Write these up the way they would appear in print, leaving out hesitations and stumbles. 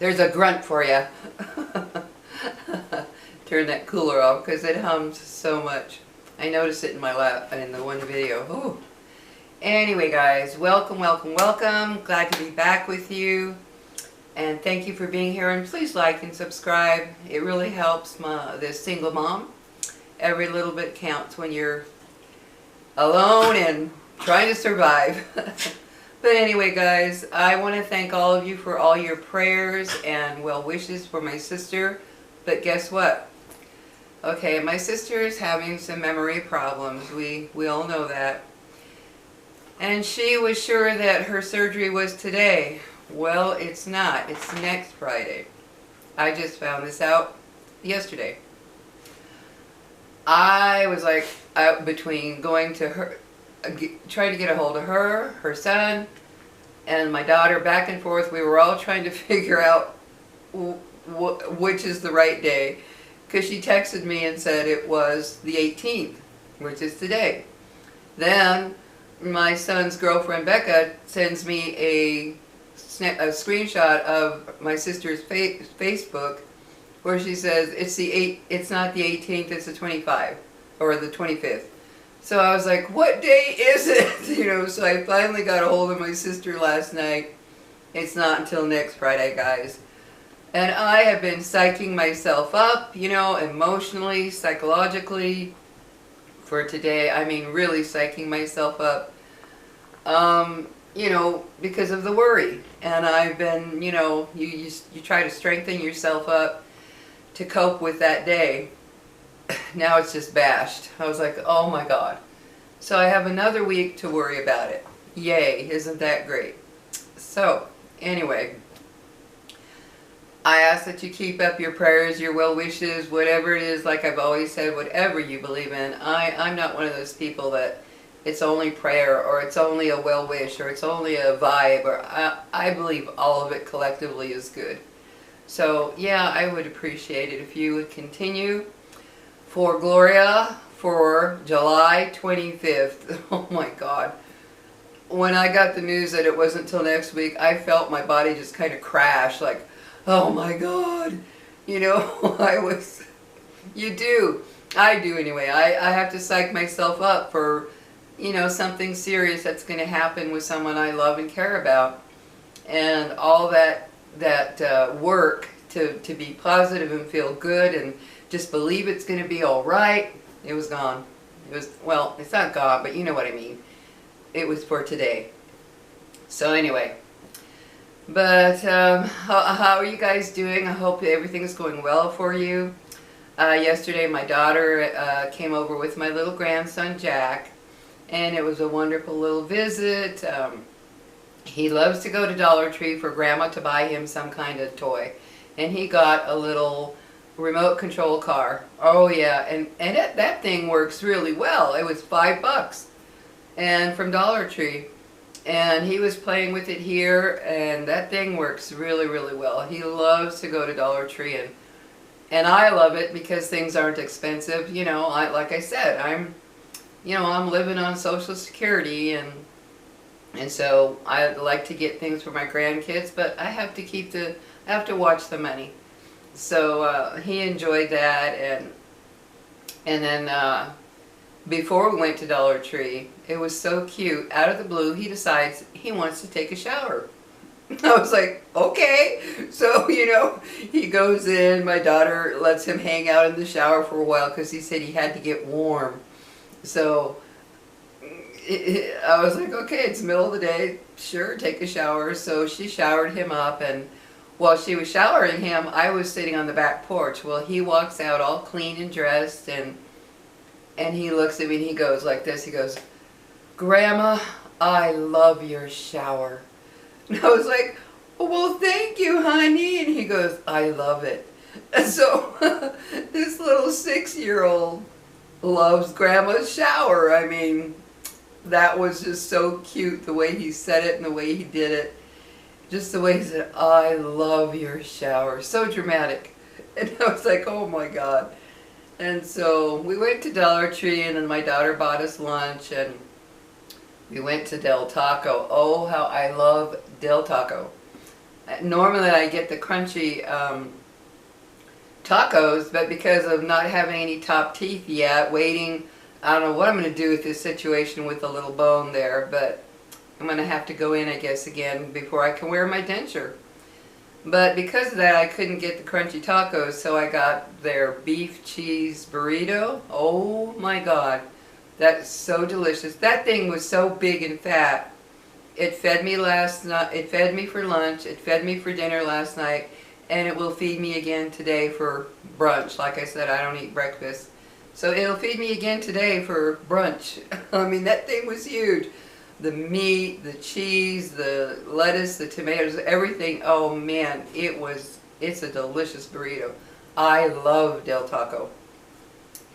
There's a grunt for you. Turn that cooler off because it hums so much. I noticed it in my lap in the one video. Ooh. Anyway, guys, welcome, welcome, welcome. Glad to be back with you. And thank you for being here. And please like and subscribe. It really helps this single mom. Every little bit counts when you're alone and trying to survive. But anyway, guys, I want to thank all of you for all your prayers and well wishes for my sister. But guess what? Okay, my sister is having some memory problems. We all know that. And she was sure that her surgery was today. Well, it's not. It's next Friday. I just found this out yesterday. I was like out between going to her, trying to get a hold of her, her son, and my daughter, back and forth. We were all trying to figure out which is the right day, because she texted me and said it was the 18th, which is today. Then my son's girlfriend Becca sends me a screenshot of my sister's Facebook where she says it's not the 18th, it's the 25th or the 25th. So I was like, what day is it? You know, so I finally got a hold of my sister last night. It's not until next Friday, guys. And I have been psyching myself up, you know, emotionally, psychologically for today. I mean, really psyching myself up, you know, because of the worry. And I've been, you know, you try to strengthen yourself up to cope with that day. Now it's just bashed. I was like, oh my God. So I have another week to worry about it. Yay, isn't that great? So, anyway, I ask that you keep up your prayers, your well wishes, whatever it is, like I've always said, whatever you believe in. I'm not one of those people that it's only prayer or it's only a well wish or it's only a vibe. Or I believe all of it collectively is good. So, yeah, I would appreciate it if you would continue for Gloria for July 25th. Oh my God. When I got the news that it wasn't till next week, I felt my body just kind of crash, like, oh my God. You know, I do anyway. I have to psych myself up for, you know, something serious that's going to happen with someone I love and care about. And all that work to be positive and feel good and just believe it's going to be all right, it was gone. It was, well, it's not gone, but you know what I mean. It was for today. So anyway, but how are you guys doing? I hope everything's going well for you. Yesterday my daughter came over with my little grandson Jack, and it was a wonderful little visit. He loves to go to Dollar Tree for Grandma to buy him some kind of toy. And he got a little remote control car. Oh yeah, and that thing works really well. It was $5 and from Dollar Tree. And he was playing with it here, and that thing works really, really well. He loves to go to Dollar Tree, and I love it because things aren't expensive. You know, like I said, I'm living on Social Security, and so I like to get things for my grandkids, but I have to watch the money. So he enjoyed that, and then before we went to Dollar Tree, it was so cute. Out of the blue, he decides he wants to take a shower. I was like, okay. So, you know, he goes in. My daughter lets him hang out in the shower for a while because he said he had to get warm. So I was like, okay, it's the middle of the day. Sure, take a shower. So she showered him up, and while she was showering him, I was sitting on the back porch. Well, he walks out all clean and dressed, and he looks at me and he goes like this. He goes, Grandma, I love your shower. And I was like, well, thank you, honey. And he goes, I love it. And so this little 6-year-old loves Grandma's shower. I mean, that was just so cute, the way he said it and the way he did it. Just the way he said, I love your shower. So dramatic. And I was like, oh my God. And so we went to Dollar Tree, and then my daughter bought us lunch, and we went to Del Taco. Oh, how I love Del Taco. Normally I get the crunchy tacos, but because of not having any top teeth yet, waiting, I don't know what I'm going to do with this situation with the little bone there, but I'm going to have to go in, I guess, again before I can wear my denture. But because of that, I couldn't get the crunchy tacos, so I got their beef cheese burrito. Oh my God, that's so delicious. That thing was so big and fat. It fed me last night, it fed me for lunch, it fed me for dinner last night, and it will feed me again today for brunch. Like I said, I don't eat breakfast. So it'll feed me again today for brunch. I mean, that thing was huge. The meat, the cheese, the lettuce, the tomatoes, everything. Oh man, it's a delicious burrito. I love Del Taco.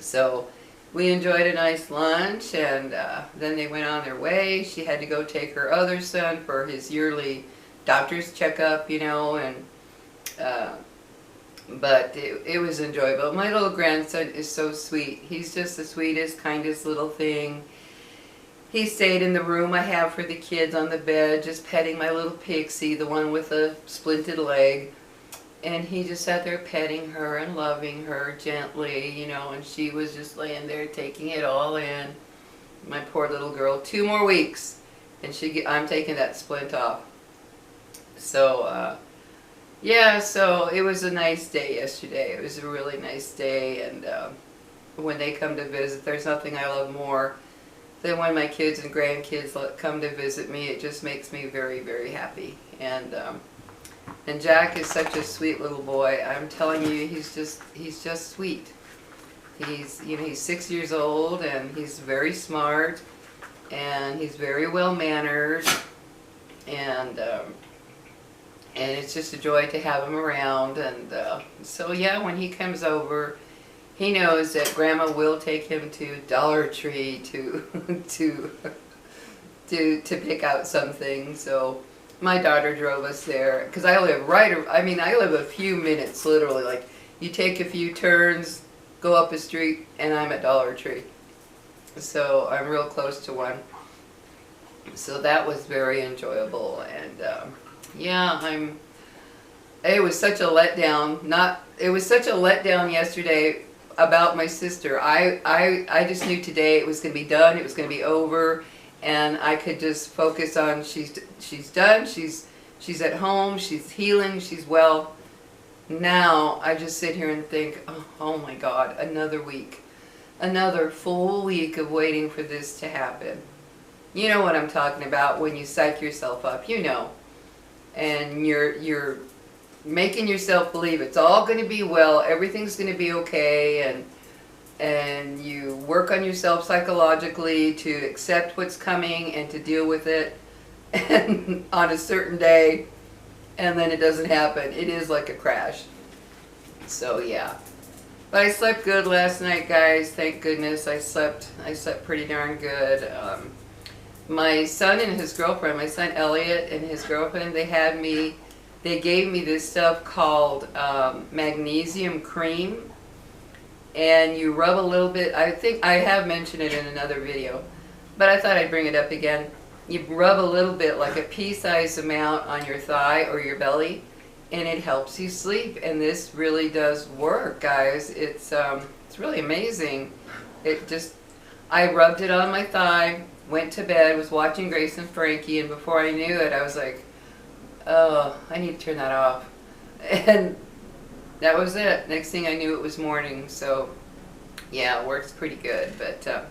So we enjoyed a nice lunch, and then they went on their way. She had to go take her other son for his yearly doctor's checkup, you know, and but it was enjoyable. My little grandson is so sweet. He's just the sweetest, kindest little thing. He stayed in the room I have for the kids on the bed, just petting my little Pixie, the one with a splinted leg. And he just sat there petting her and loving her gently, you know, and she was just laying there taking it all in. My poor little girl. 2 more weeks, and I'm taking that splint off. So, yeah, so it was a nice day yesterday. It was a really nice day, and when they come to visit, there's nothing I love more than when my kids and grandkids come to visit me. It just makes me very, very happy. And Jack is such a sweet little boy. I'm telling you, he's just sweet. He's 6 years old, and he's very smart, and he's very well mannered, and it's just a joy to have him around. And so yeah, when he comes over, he knows that Grandma will take him to Dollar Tree to to pick out something. So my daughter drove us there, because I live I live a few minutes, literally. Like, you take a few turns, go up a street, and I'm at Dollar Tree. So I'm real close to one. So that was very enjoyable, and yeah, it was such a letdown. It was such a letdown yesterday about my sister. I just knew today it was going to be done. It was going to be over, and I could just focus on she's done. She's at home. She's healing. She's well. Now I just sit here and think, oh my God, another week, another full week of waiting for this to happen. You know what I'm talking about when you psych yourself up, you know, and you're making yourself believe it's all going to be well, everything's going to be okay, and you work on yourself psychologically to accept what's coming and to deal with it and on a certain day, and then it doesn't happen. It is like a crash. So yeah. But I slept good last night, guys. Thank goodness. I slept pretty darn good. My son and his girlfriend, my son Elliot and his girlfriend, they gave me this stuff called magnesium cream, and you rub a little bit. I think I have mentioned it in another video, but I thought I'd bring it up again. You rub a little bit, like a pea-sized amount, on your thigh or your belly, and it helps you sleep. And this really does work, guys. It's really amazing. I rubbed it on my thigh, went to bed, was watching Grace and Frankie, and before I knew it, I was like, oh, I need to turn that off. And that was it. Next thing I knew, it was morning. So yeah, it works pretty good. But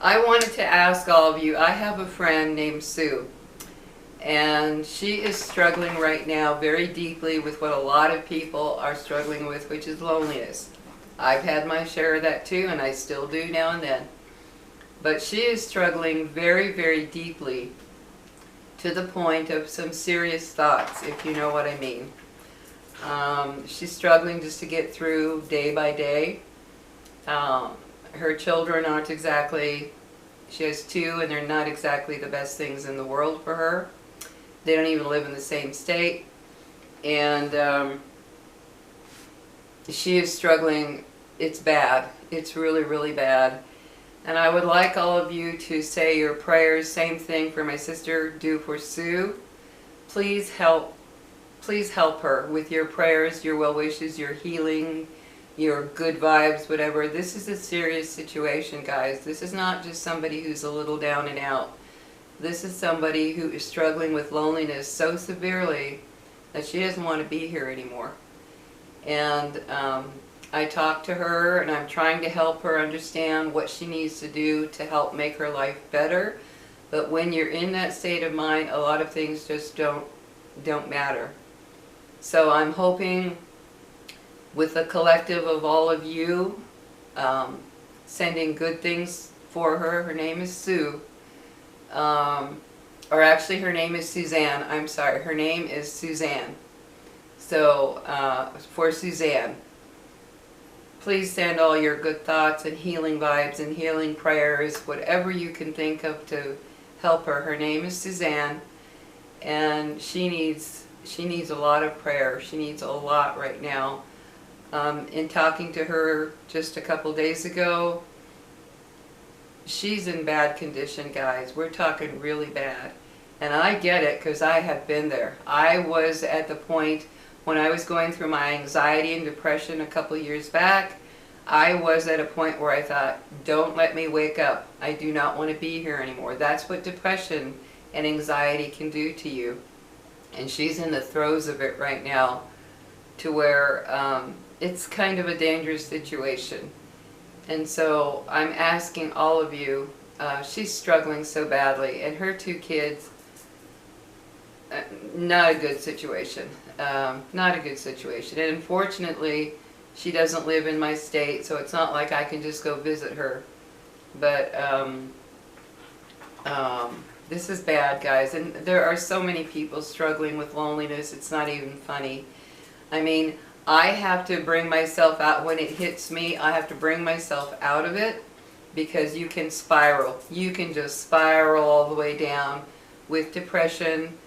I wanted to ask all of you, I have a friend named Sue, and she is struggling right now very deeply with what a lot of people are struggling with, which is loneliness. I've had my share of that too, and I still do now and then. But she is struggling very, very deeply, to the point of some serious thoughts, if you know what I mean. She's struggling just to get through day by day. Her children aren't exactly, she has 2, and they're not exactly the best things in the world for her. They don't even live in the same state. And she is struggling. It's bad. It's really, really bad. And I would like all of you to say your prayers. Same thing for my sister, do for Sue. Please help please help her with your prayers, your well wishes, your healing, your good vibes, whatever. This is a serious situation, guys. This is not just somebody who's a little down and out. This is somebody who is struggling with loneliness so severely that she doesn't want to be here anymore. And I talked to her, and I'm trying to help her understand what she needs to do to help make her life better. But when you're in that state of mind, a lot of things just don't matter. So I'm hoping with the collective of all of you sending good things for her. Her name is Sue. Or actually her name is Suzanne. I'm sorry. Her name is Suzanne. So for Suzanne, please send all your good thoughts and healing vibes and healing prayers, whatever you can think of to help her. Her name is Suzanne, and she needs a lot of prayer. She needs a lot right now. In talking to her just a couple days ago, she's in bad condition, guys. We're talking really bad. And I get it because I have been there. I was at the point when I was going through my anxiety and depression a couple years back. I was at a point where I thought, don't let me wake up. I do not want to be here anymore. That's what depression and anxiety can do to you. And she's in the throes of it right now, to where it's kind of a dangerous situation. And so I'm asking all of you, she's struggling so badly, and her two kids, not a good situation. Not a good situation. And unfortunately, she doesn't live in my state, so it's not like I can just go visit her. But this is bad, guys. And there are so many people struggling with loneliness, it's not even funny. I mean, I have to bring myself out when it hits me. I have to bring myself out of it, because you can spiral. You can just spiral all the way down with depression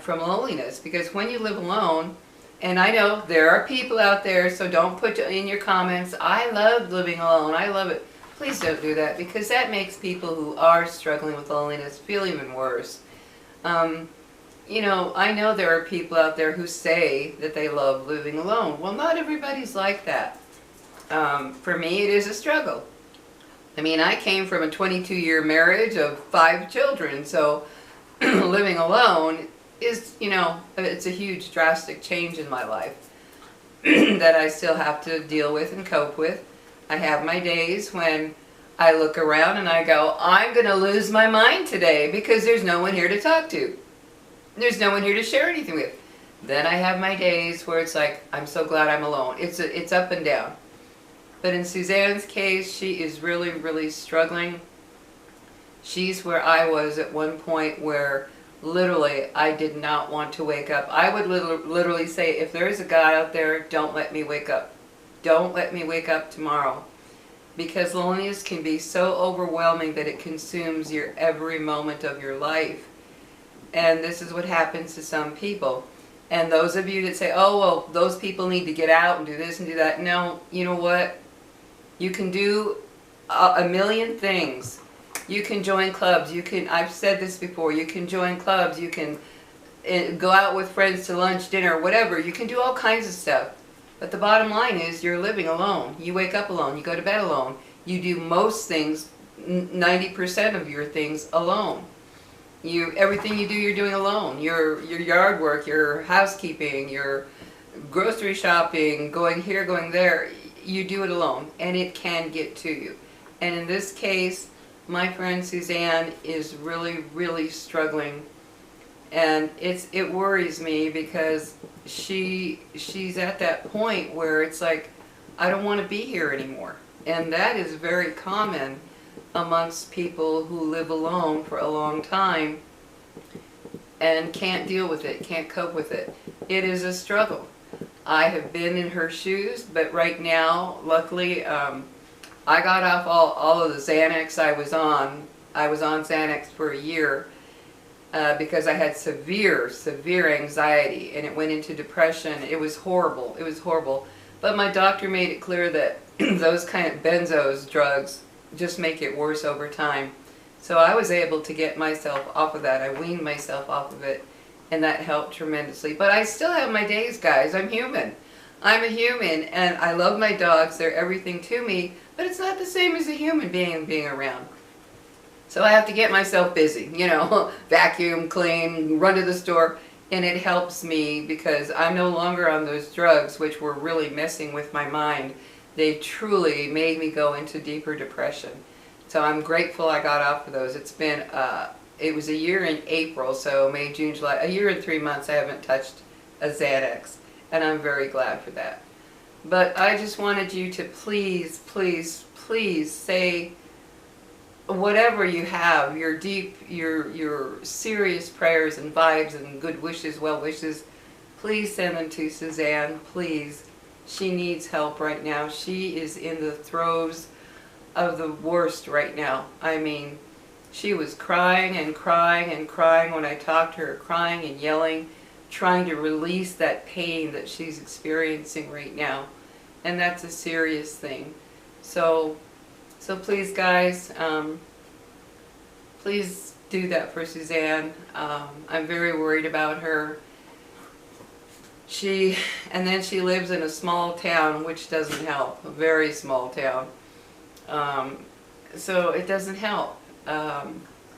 from loneliness. Because when you live alone, and I know there are people out there, so don't put in your comments, I love living alone, I love it. Please don't do that, because that makes people who are struggling with loneliness feel even worse. You know, I know there are people out there who say that they love living alone. Well, not everybody's like that. For me, it is a struggle. I mean, I came from a 22-year marriage of 5 children, so living alone is, you know, it's a huge drastic change in my life that I still have to deal with and cope with. I have my days when I look around and I go, I'm going to lose my mind today because there's no one here to talk to. There's no one here to share anything with. Then I have my days where it's like, I'm so glad I'm alone. It's up and down. But in Suzanne's case, she is really, really struggling. She's where I was at one point, where literally I did not want to wake up. I would literally say, if there is a God out there, don't let me wake up. Don't let me wake up tomorrow. Because loneliness can be so overwhelming that it consumes your every moment of your life. And this is what happens to some people. And those of you that say, oh, well, those people need to get out and do this and do that. No, you know what? You can do a million things. You can join clubs. You can, I've said this before, you can join clubs. You can go out with friends to lunch, dinner, whatever. You can do all kinds of stuff. But the bottom line is you're living alone. You wake up alone. You go to bed alone. You do most things, 90% of your things alone. Everything you do, you're doing alone. Your yard work, your housekeeping, your grocery shopping, going here, going there, you do it alone, and it can get to you. And in this case, my friend Suzanne is really, really struggling, and it worries me, because she's at that point where it's like, I don't want to be here anymore. And that is very common amongst people who live alone for a long time and can't deal with it, can't cope with it. It is a struggle. I have been in her shoes, but right now, luckily, I got off all of the Xanax I was on. I was on Xanax for a year because I had severe, severe anxiety, and it went into depression. It was horrible. It was horrible. But my doctor made it clear that those kind of benzos drugs just make it worse over time. So I was able to get myself off of that. I weaned myself off of it, and that helped tremendously. But I still have my days, guys. I'm human. I'm a human, and I love my dogs. They're everything to me, but it's not the same as a human being around. So I have to get myself busy, you know, vacuum, clean, run to the store, and it helps me because I'm no longer on those drugs, which were really messing with my mind. They truly made me go into deeper depression. So I'm grateful I got off of those. It's been, it was a year in April, so May, June, July, a year and 3 months I haven't touched a Xanax, and I'm very glad for that. But I just wanted you to please, please, please say whatever you have, your deep, your serious prayers and vibes and good wishes, well wishes, please send them to Suzanne, please. She needs help right now. She is in the throes of the worst right now. I mean, she was crying and crying and crying when I talked to her, crying and yelling, trying to release that pain that she's experiencing right now. And that's a serious thing. So please, guys, please do that for Suzanne. I'm very worried about her. And then she lives in a small town, which doesn't help, a very small town. So it doesn't help.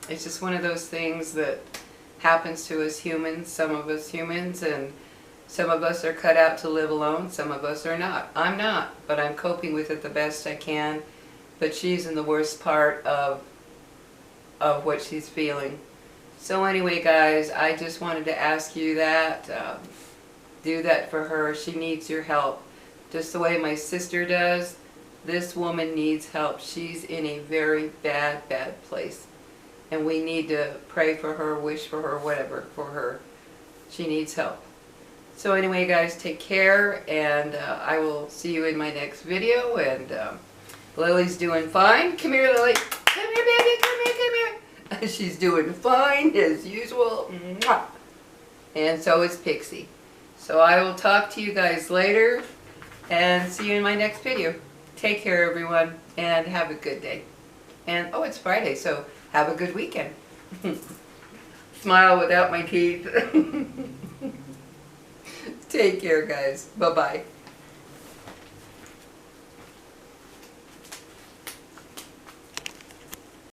It's just one of those things that happens to us humans, some of us humans, and some of us are cut out to live alone, some of us are not. I'm not, but I'm coping with it the best I can. But she's in the worst part of what she's feeling. So anyway, guys, I just wanted to ask you that. Do that for her. She needs your help. Just the way my sister does. This woman needs help. She's in a very bad, bad place. And we need to pray for her, wish for her, whatever for her. She needs help. So anyway, guys, take care, and I will see you in my next video. And Lily's doing fine. Come here, Lily. Come here, baby. Come here, come here. She's doing fine as usual. Mwah. And so is Pixie. So I will talk to you guys later and see you in my next video. Take care, everyone, and have a good day. And oh, it's Friday, so have a good weekend. Smile without my teeth. Take care, guys. Bye-bye.